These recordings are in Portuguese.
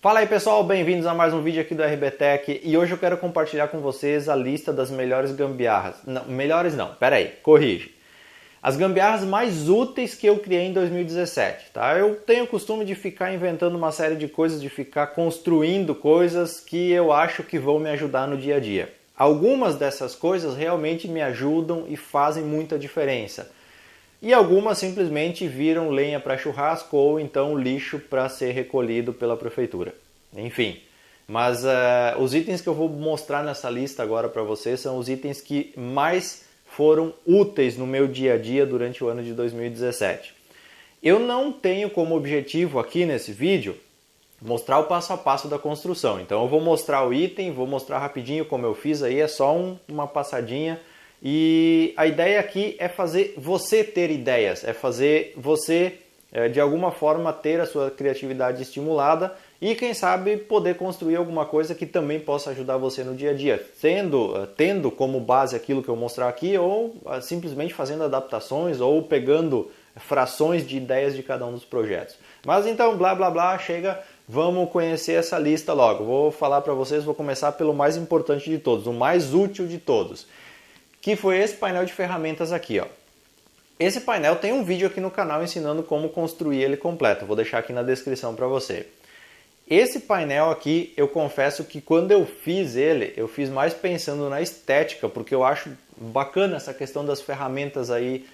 Fala aí pessoal, bem-vindos a mais um vídeo aqui do RBTech e hoje eu quero compartilhar com vocês a lista das melhores gambiarras. Não, melhores não, pera aí, corrige. As gambiarras mais úteis que eu criei em 2017, tá? Eu tenho o costume de ficar inventando uma série de coisas, de ficar construindo coisas que eu acho que vão me ajudar no dia a dia. Algumas dessas coisas realmente me ajudam e fazem muita diferença. E algumas simplesmente viram lenha para churrasco ou então lixo para ser recolhido pela prefeitura. Enfim, mas os itens que eu vou mostrar nessa lista agora para vocês são os itens que mais foram úteis no meu dia a dia durante o ano de 2017. Eu não tenho como objetivo aqui nesse vídeo mostrar o passo a passo da construção. Então eu vou mostrar o item, vou mostrar rapidinho como eu fiz aí, é só uma passadinha. E a ideia aqui é fazer você ter ideias, é fazer você de alguma forma ter a sua criatividade estimulada e quem sabe poder construir alguma coisa que também possa ajudar você no dia a dia, tendo como base aquilo que eu mostrar aqui ou simplesmente fazendo adaptações ou pegando frações de ideias de cada um dos projetos. Mas então, blá blá blá, chega, vamos conhecer essa lista logo. Vou falar para vocês, vou começar pelo mais importante de todos, o mais útil de todos, que foi esse painel de ferramentas aqui, ó. Esse painel tem um vídeo aqui no canal ensinando como construir ele completo, vou deixar aqui na descrição para você. Esse painel aqui, eu confesso que quando eu fiz ele, eu fiz mais pensando na estética, porque eu acho bacana essa questão das ferramentas aí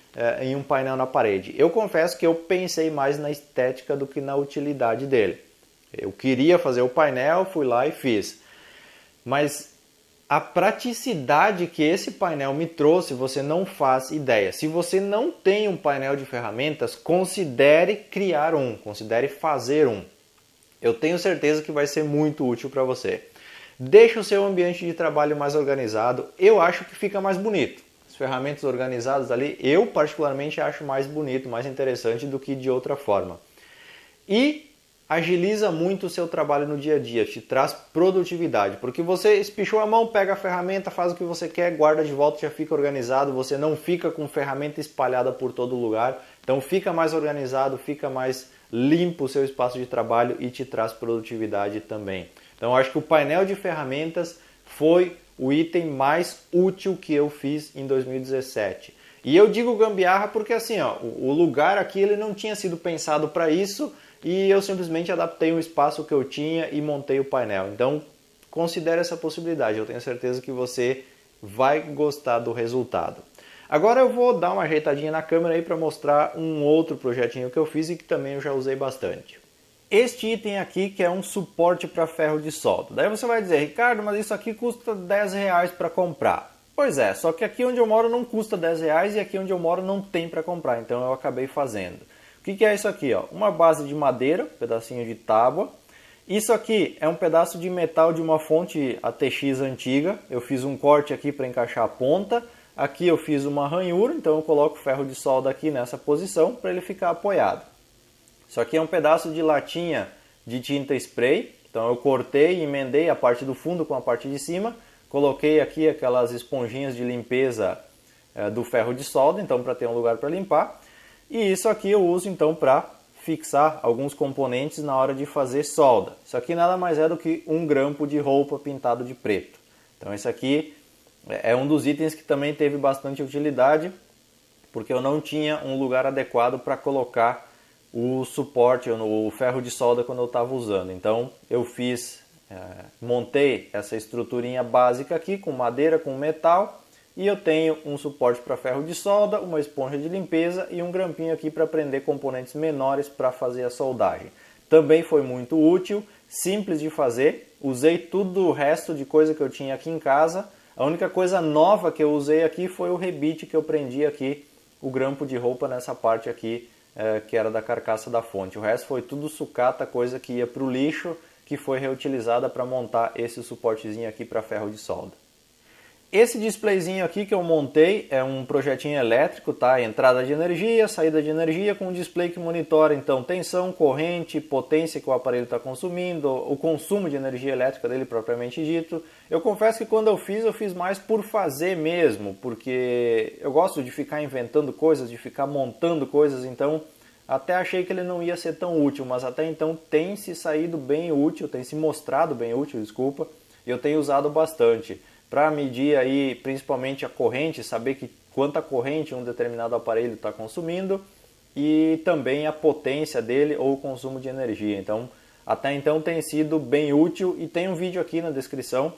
em um painel na parede. Eu confesso que eu pensei mais na estética do que na utilidade dele. Eu queria fazer o painel, fui lá e fiz. Mas a praticidade que esse painel me trouxe, você não faz ideia. Se você não tem um painel de ferramentas, considere criar um, considere fazer um. Eu tenho certeza que vai ser muito útil para você. Deixa o seu ambiente de trabalho mais organizado, eu acho que fica mais bonito. As ferramentas organizadas ali, eu particularmente acho mais bonito, mais interessante do que de outra forma. E agiliza muito o seu trabalho no dia a dia, te traz produtividade, porque você espichou a mão, pega a ferramenta, faz o que você quer, guarda de volta, já fica organizado, você não fica com ferramenta espalhada por todo lugar, então fica mais organizado, fica mais limpo o seu espaço de trabalho e te traz produtividade também. Então eu acho que o painel de ferramentas foi o item mais útil que eu fiz em 2017. E eu digo gambiarra porque assim, ó, o lugar aqui ele não tinha sido pensado para isso, e eu simplesmente adaptei um espaço que eu tinha e montei o painel. Então, considere essa possibilidade. Eu tenho certeza que você vai gostar do resultado. Agora eu vou dar uma ajeitadinha na câmera aí para mostrar um outro projetinho que eu fiz e que também eu já usei bastante. Este item aqui que é um suporte para ferro de solda. Daí você vai dizer, Ricardo, mas isso aqui custa R$10 para comprar. Pois é, só que aqui onde eu moro não custa R$10 e aqui onde eu moro não tem para comprar, então eu acabei fazendo. O que é isso aqui? Ó? Uma base de madeira, um pedacinho de tábua. Isso aqui é um pedaço de metal de uma fonte ATX antiga. Eu fiz um corte aqui para encaixar a ponta. Aqui eu fiz uma ranhura, então eu coloco o ferro de solda aqui nessa posição para ele ficar apoiado. Isso aqui é um pedaço de latinha de tinta spray. Então eu cortei e emendei a parte do fundo com a parte de cima. Coloquei aqui aquelas esponjinhas de limpeza do ferro de solda, então para ter um lugar para limpar. E isso aqui eu uso então para fixar alguns componentes na hora de fazer solda. Isso aqui nada mais é do que um grampo de roupa pintado de preto. Então esse aqui é um dos itens que também teve bastante utilidade, porque eu não tinha um lugar adequado para colocar o suporte, o ferro de solda quando eu estava usando. Então eu montei essa estruturinha básica aqui com madeira, com metal. E eu tenho um suporte para ferro de solda, uma esponja de limpeza e um grampinho aqui para prender componentes menores para fazer a soldagem. Também foi muito útil, simples de fazer. Usei tudo o resto de coisa que eu tinha aqui em casa. A única coisa nova que eu usei aqui foi o rebite que eu prendi aqui, o grampo de roupa nessa parte aqui, que era da carcaça da fonte. O resto foi tudo sucata, coisa que ia para o lixo, que foi reutilizada para montar esse suportezinho aqui para ferro de solda. Esse displayzinho aqui que eu montei é um projetinho elétrico, tá? Entrada de energia, saída de energia com um display que monitora então tensão, corrente, potência que o aparelho está consumindo, o consumo de energia elétrica dele propriamente dito. Eu confesso que quando eu fiz mais por fazer mesmo, porque eu gosto de ficar inventando coisas, de ficar montando coisas, então até achei que ele não ia ser tão útil, mas até então tem se saído bem útil, tem se mostrado bem útil, desculpa, e eu tenho usado bastante para medir aí principalmente a corrente, saber quanta corrente um determinado aparelho está consumindo e também a potência dele ou o consumo de energia. Então, até então tem sido bem útil e tem um vídeo aqui na descrição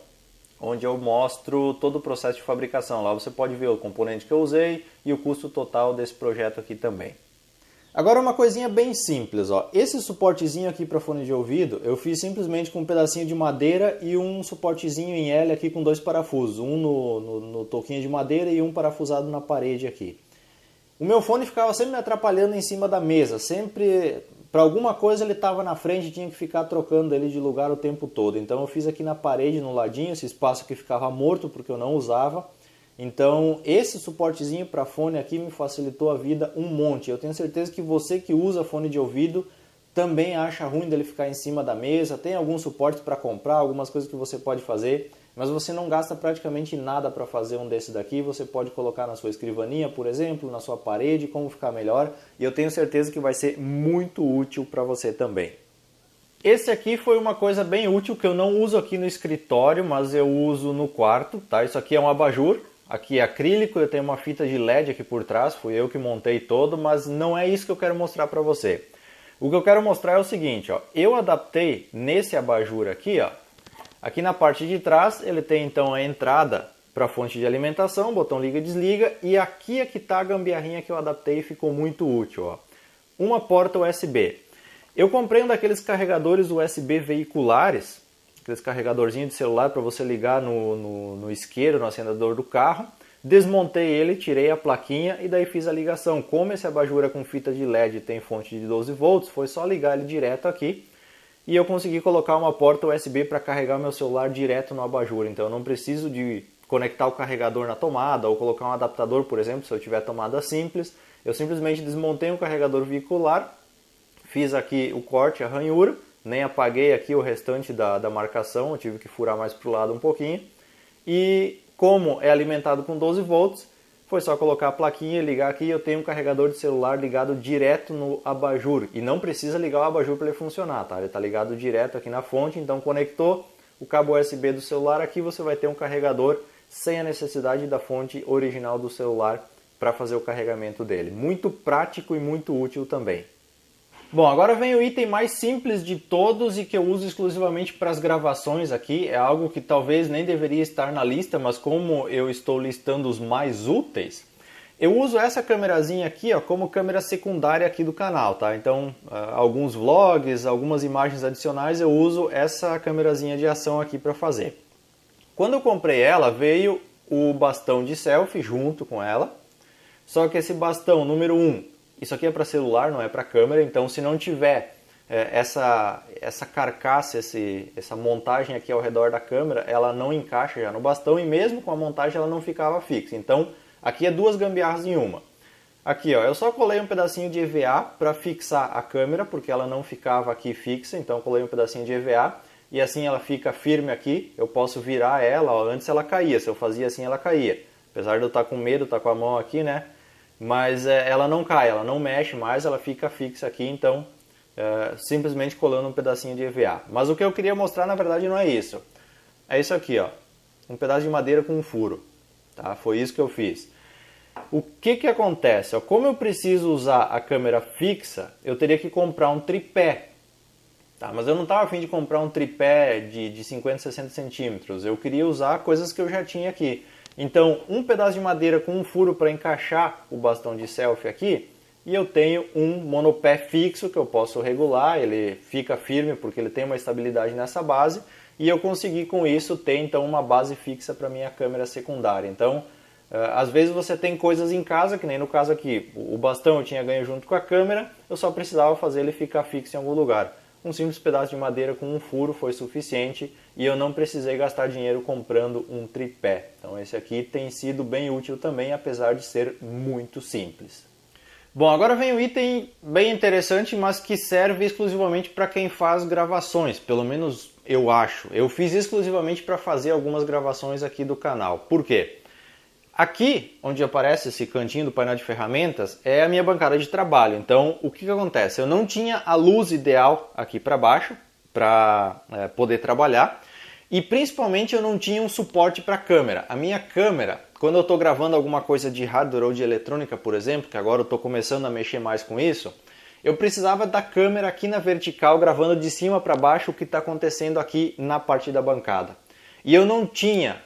onde eu mostro todo o processo de fabricação. Lá você pode ver o componente que eu usei e o custo total desse projeto aqui também. Agora uma coisinha bem simples, ó. Esse suportezinho aqui para fone de ouvido eu fiz simplesmente com um pedacinho de madeira e um suportezinho em L aqui com 2 parafusos, um no toquinho de madeira e um parafusado na parede aqui. O meu fone ficava sempre me atrapalhando em cima da mesa, sempre para alguma coisa ele estava na frente e tinha que ficar trocando ele de lugar o tempo todo. Então eu fiz aqui na parede, no ladinho, esse espaço que ficava morto porque eu não usava. Então esse suportezinho para fone aqui me facilitou a vida um monte. Eu tenho certeza que você que usa fone de ouvido também acha ruim dele ficar em cima da mesa. Tem alguns suportes para comprar, algumas coisas que você pode fazer, mas você não gasta praticamente nada para fazer um desse daqui. Você pode colocar na sua escrivaninha, por exemplo, na sua parede, como ficar melhor. E eu tenho certeza que vai ser muito útil para você também. Esse aqui foi uma coisa bem útil que eu não uso aqui no escritório, mas eu uso no quarto, tá? Isso aqui é um abajur. Aqui é acrílico, eu tenho uma fita de LED aqui por trás, fui eu que montei todo, mas não é isso que eu quero mostrar para você. O que eu quero mostrar é o seguinte, ó, eu adaptei nesse abajur aqui, ó, aqui na parte de trás ele tem então a entrada para a fonte de alimentação, botão liga e desliga, e aqui é que está a gambiarrinha que eu adaptei e ficou muito útil, ó. Uma porta USB. Eu comprei um daqueles carregadores USB veiculares, aqueles carregadorzinhos de celular para você ligar no isqueiro, no acendedor do carro. Desmontei ele, tirei a plaquinha e daí fiz a ligação. Como esse abajur é com fita de LED e tem fonte de 12 volts, foi só ligar ele direto aqui e eu consegui colocar uma porta USB para carregar meu celular direto no abajur. Então eu não preciso de conectar o carregador na tomada ou colocar um adaptador, por exemplo, se eu tiver tomada simples. Eu simplesmente desmontei um carregador veicular, fiz aqui o corte, a ranhura, nem apaguei aqui o restante da marcação, eu tive que furar mais para o lado um pouquinho. E como é alimentado com 12 volts, foi só colocar a plaquinha e ligar aqui. Eu tenho um carregador de celular ligado direto no abajur. E não precisa ligar o abajur para ele funcionar, tá? Ele está ligado direto aqui na fonte, então conectou o cabo USB do celular aqui, você vai ter um carregador sem a necessidade da fonte original do celular para fazer o carregamento dele. Muito prático e muito útil também. Bom, agora vem o item mais simples de todos e que eu uso exclusivamente para as gravações aqui. É algo que talvez nem deveria estar na lista, mas como eu estou listando os mais úteis, eu uso essa câmerazinha aqui, ó, como câmera secundária aqui do canal, tá? Então, alguns vlogs, algumas imagens adicionais, eu uso essa câmerazinha de ação aqui para fazer. Quando eu comprei ela, veio o bastão de selfie junto com ela, só que esse bastão número 1, isso aqui é para celular, não é para câmera, então se não tiver essa carcaça, essa montagem aqui ao redor da câmera, ela não encaixa já no bastão e mesmo com a montagem ela não ficava fixa. Então aqui é duas gambiarras em uma. Aqui ó, eu só colei um pedacinho de EVA para fixar a câmera, porque ela não ficava aqui fixa, então eu colei um pedacinho de EVA e assim ela fica firme aqui, eu posso virar ela, ó, antes ela caía, se eu fazia assim ela caía. Apesar de eu estar com medo, estar com a mão aqui, né? Mas ela não cai, ela não mexe mais, ela fica fixa aqui, então simplesmente colando um pedacinho de EVA. Mas o que eu queria mostrar na verdade não é isso. É isso aqui, ó, um pedaço de madeira com um furo. Tá? Foi isso que eu fiz. O que acontece? Ó, como eu preciso usar a câmera fixa, eu teria que comprar um tripé. Tá? Mas eu não estava a fim de comprar um tripé de 50, 60 centímetros. Eu queria usar coisas que eu já tinha aqui. Então, um pedaço de madeira com um furo para encaixar o bastão de selfie aqui, e eu tenho um monopé fixo que eu posso regular, ele fica firme porque ele tem uma estabilidade nessa base, e eu consegui com isso ter então uma base fixa para minha câmera secundária. Então, às vezes você tem coisas em casa, que nem no caso aqui, o bastão eu tinha ganho junto com a câmera, eu só precisava fazer ele ficar fixo em algum lugar. Um simples pedaço de madeira com um furo foi suficiente e eu não precisei gastar dinheiro comprando um tripé. Então esse aqui tem sido bem útil também, apesar de ser muito simples. Bom, agora vem um item bem interessante, mas que serve exclusivamente para quem faz gravações, pelo menos eu acho. Eu fiz exclusivamente para fazer algumas gravações aqui do canal. Por quê? Aqui, onde aparece esse cantinho do painel de ferramentas, é a minha bancada de trabalho. Então, o que acontece? Eu não tinha a luz ideal aqui para baixo para poder trabalhar e principalmente eu não tinha um suporte para a câmera. A minha câmera, quando eu estou gravando alguma coisa de hardware ou de eletrônica, por exemplo, que agora eu estou começando a mexer mais com isso, eu precisava da câmera aqui na vertical gravando de cima para baixo o que está acontecendo aqui na parte da bancada. E eu não tinha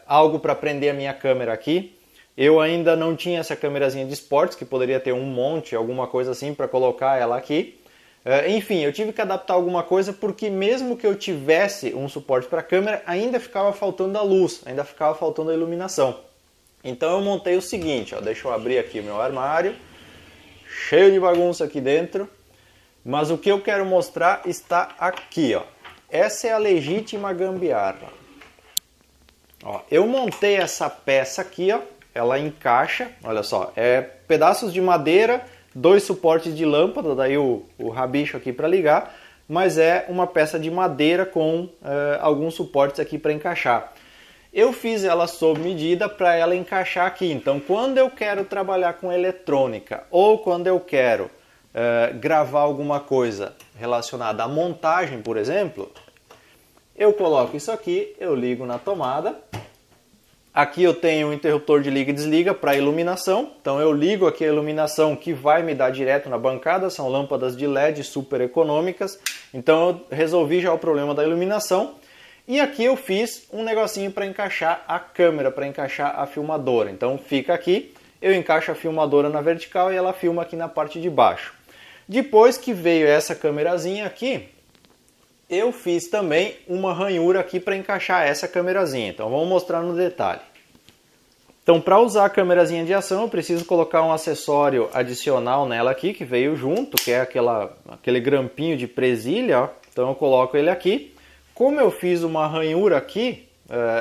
algo para prender a minha câmera aqui. Eu ainda não tinha essa câmerazinha de esportes, que poderia ter um monte, alguma coisa assim para colocar ela aqui. Enfim, eu tive que adaptar alguma coisa porque mesmo que eu tivesse um suporte para a câmera, ainda ficava faltando a luz, ainda ficava faltando a iluminação. Então eu montei o seguinte, ó, deixa eu abrir aqui o meu armário, cheio de bagunça aqui dentro, mas o que eu quero mostrar está aqui, ó. Essa é a legítima gambiarra. Ó, eu montei essa peça aqui, ó, ela encaixa, olha só, é pedaços de madeira, 2 suportes de lâmpada, daí o rabicho aqui para ligar, mas é uma peça de madeira com alguns suportes aqui para encaixar. Eu fiz ela sob medida para ela encaixar aqui, então quando eu quero trabalhar com eletrônica ou quando eu quero gravar alguma coisa relacionada à montagem, por exemplo, eu coloco isso aqui, eu ligo na tomada. Aqui eu tenho um interruptor de liga e desliga para iluminação. Então eu ligo aqui a iluminação que vai me dar direto na bancada. São lâmpadas de LED super econômicas. Então eu resolvi já o problema da iluminação. E aqui eu fiz um negocinho para encaixar a câmera, para encaixar a filmadora. Então fica aqui, eu encaixo a filmadora na vertical e ela filma aqui na parte de baixo. Depois que veio essa câmerazinha aqui, eu fiz também uma ranhura aqui para encaixar essa câmerazinha. Então vamos mostrar no detalhe. Então para usar a câmerazinha de ação eu preciso colocar um acessório adicional nela aqui que veio junto, que é aquele grampinho de presilha, ó. Então eu coloco ele aqui. Como eu fiz uma ranhura aqui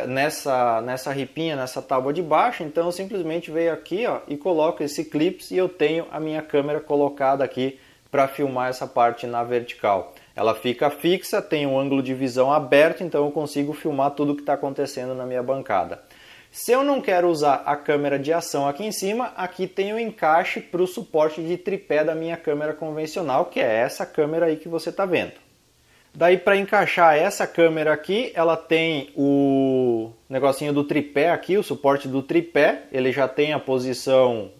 nessa ripinha, nessa tábua de baixo, então eu simplesmente venho aqui, ó, e coloco esse clips e eu tenho a minha câmera colocada aqui para filmar essa parte na vertical. Ela fica fixa, tem um ângulo de visão aberto, então eu consigo filmar tudo o que está acontecendo na minha bancada. Se eu não quero usar a câmera de ação aqui em cima, aqui tem o encaixe para o suporte de tripé da minha câmera convencional, que é essa câmera aí que você está vendo. Daí para encaixar essa câmera aqui, ela tem o negocinho do tripé aqui, o suporte do tripé, ele já tem a posição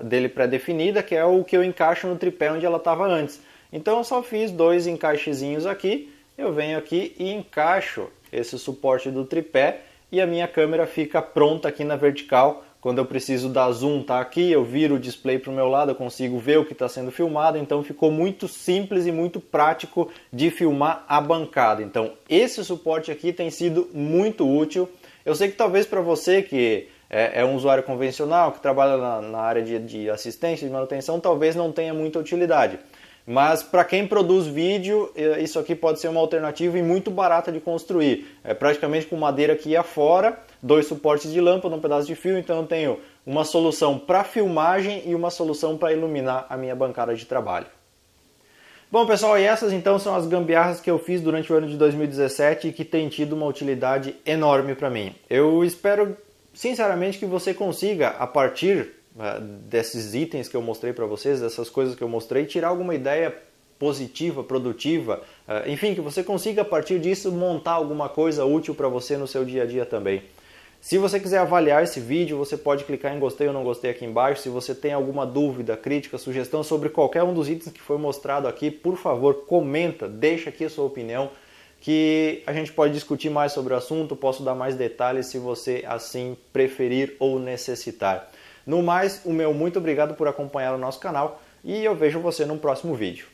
dele pré-definida, que é o que eu encaixo no tripé onde ela estava antes. Então eu só fiz 2 encaixezinhos aqui, eu venho aqui e encaixo esse suporte do tripé e a minha câmera fica pronta aqui na vertical. Quando eu preciso dar zoom, tá aqui, eu viro o display para o meu lado, eu consigo ver o que está sendo filmado, então ficou muito simples e muito prático de filmar a bancada. Então esse suporte aqui tem sido muito útil. Eu sei que talvez para você que é um usuário convencional, que trabalha na área de assistência, de manutenção, talvez não tenha muita utilidade. Mas para quem produz vídeo, isso aqui pode ser uma alternativa e muito barata de construir. É praticamente com madeira aqui e afora, 2 suportes de lâmpada, um pedaço de fio, então eu tenho uma solução para filmagem e uma solução para iluminar a minha bancada de trabalho. Bom pessoal, e essas então são as gambiarras que eu fiz durante o ano de 2017 e que tem tido uma utilidade enorme para mim. Eu espero sinceramente que você consiga, a partir desses itens que eu mostrei para vocês, dessas coisas que eu mostrei, tirar alguma ideia positiva, produtiva, enfim, que você consiga a partir disso montar alguma coisa útil para você no seu dia a dia também. Se você quiser avaliar esse vídeo, você pode clicar em gostei ou não gostei aqui embaixo. Se você tem alguma dúvida, crítica, sugestão sobre qualquer um dos itens que foi mostrado aqui, por favor, comenta, deixa aqui a sua opinião, que a gente pode discutir mais sobre o assunto, posso dar mais detalhes se você assim preferir ou necessitar. No mais, o meu muito obrigado por acompanhar o nosso canal e eu vejo você no próximo vídeo.